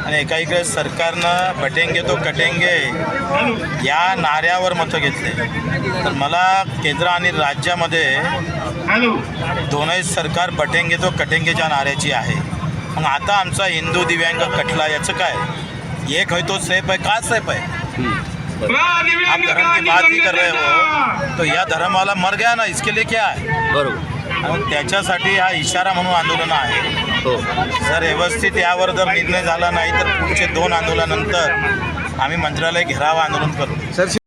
आणि एकाकडे सरकारनं बटेंगे तो कटेंगे या नाऱ्यावर मतं घेतले, तर मला केंद्र आणि राज्यामध्ये दोनही सरकार बटेंगे तो कटेंगेच्या नाऱ्याची आहे। मग आता आमचा हिंदू दिव्यांग कटला, याचं काय? एक है तो सेफ है, का सेफ है? आप धर्म की बात ही कर रहे हो, तो या धर्म वाला मर गया ना, इसके लिए क्या है? बरोबर। आणि त्याच्यासाठी हा इशारा म्हणून आंदोलन आहे। हो, जर व्यवस्थित यावर जर निर्णय झाला नाही तर पुढचे 2 आंदोलनानंतर आम्ही मंत्रालय घेराव आंदोलन करू। सर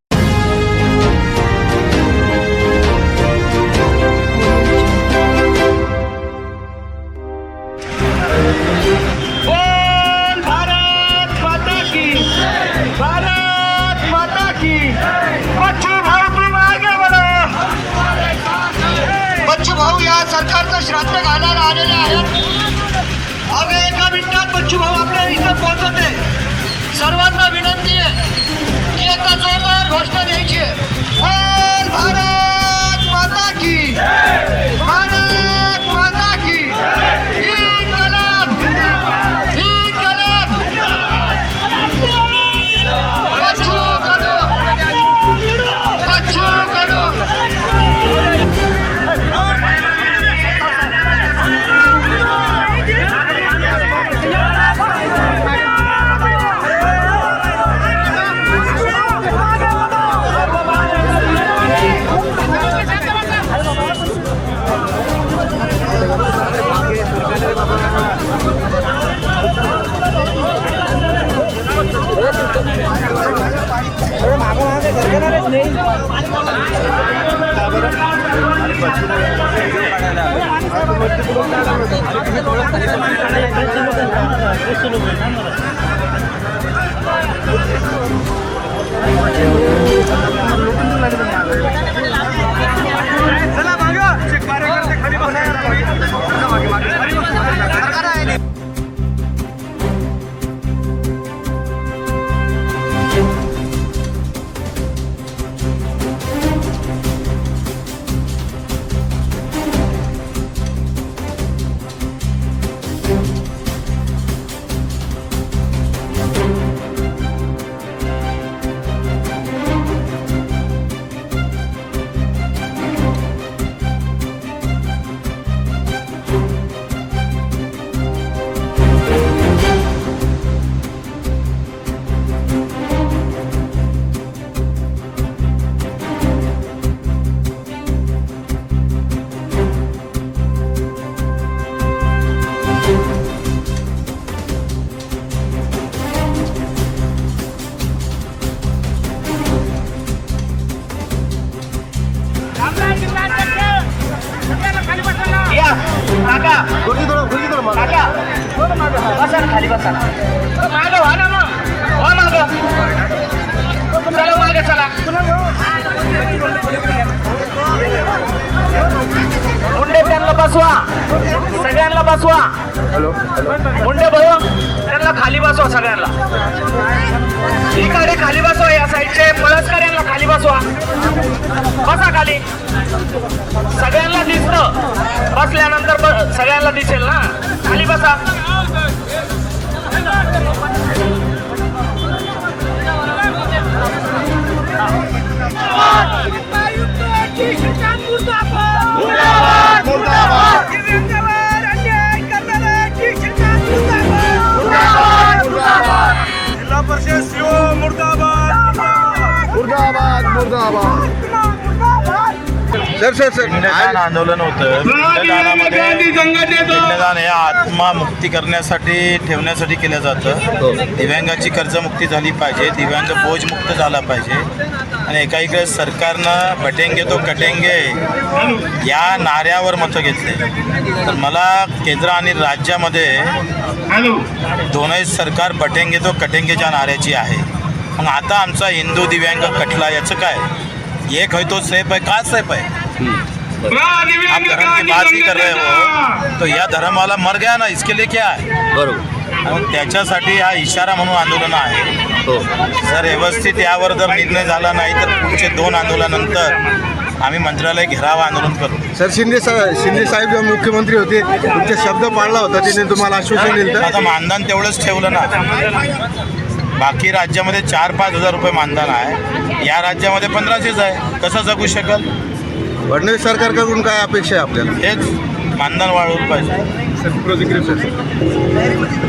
बच्चू भाऊ या सरकारचं श्राद्ध घालायला आलेले आहेत। अगं एका मिनिटात बच्चू भाऊ आपल्या इथं पोहोचते। सर्वांना विनंती आहे की एका जोरदार घोषणा द्यायची आहे, बोल भारत माता की, भारत माता की, इन्कलाब, इन्कलाब, बच्चू कडू, बच्चू कडू। खाली बसा मागं व्हा ना, मग व्हा मागं, चला मागं चला। मुंडे त्यांना बसवा, सगळ्यांना बसवा। मुंडे भाऊ त्यांना खाली बसवा, सगळ्यांना इकडे खाली बसवा, या साईडचे पळसकर यांना खाली बसवा, बसा खाली। सगळ्यांना दिसतं, बसल्यानंतर सगळ्यांना दिसेल ना, खाली बसा। जिल्हा परिषद सीओ मुर्दाबाद, मुर्दाबाद, मुर्दाबाद। सर पिंडदान आंदोलन होतं। पिंडदान हे आत्मा मुक्ती करण्यासाठी ठेवण्यासाठी केलं जातं। दिव्यांगाची कर्जमुक्ती झाली पाहिजे, दिव्यांग बोजमुक्त झाला पाहिजे। आणि एकाकडे सरकारनं बटेंगे तो कटेंगे या नाऱ्यावर मतं घेतले, तर मला केंद्र आणि राज्यामध्ये दोनही सरकार बटेंगे तो कटेंगेच्या नाऱ्याची आहे। मग आता आमचा हिंदू दिव्यांग कटला, याचं काय? एक है तो सेफ है, का सेफ है? आप धर्म की बात ही कर रहे हो, तो या धर्म वाला मर गया ना, इसके लिए क्या है? बरोबर। आणि त्याच्यासाठी हा इशारा म्हणून आंदोलन आहे। हो, जर व्यवस्थित यावर जर निर्णय झाला नाही तर पुढचे 2 आंदोलनानंतर आम्ही मंत्रालय घेराव आंदोलन करू. सर शिंदे साहेब जेव्हा मुख्यमंत्री होते तुमचे शब्द पाळला होता, त्यांनी तुम्हाला आश्वासन दिलं आता मानधन तेवढंच ठेवलं ना. बाकी राज्यामध्ये 4-5 हजार रुपये मानधन आहे, या राज्यामध्ये 1500च आहे. कसं जगू शकल? फडणवीस सरकारकडून काय अपेक्षा आहे आपल्याला? हेच मानधन वाढवलं पाहिजे.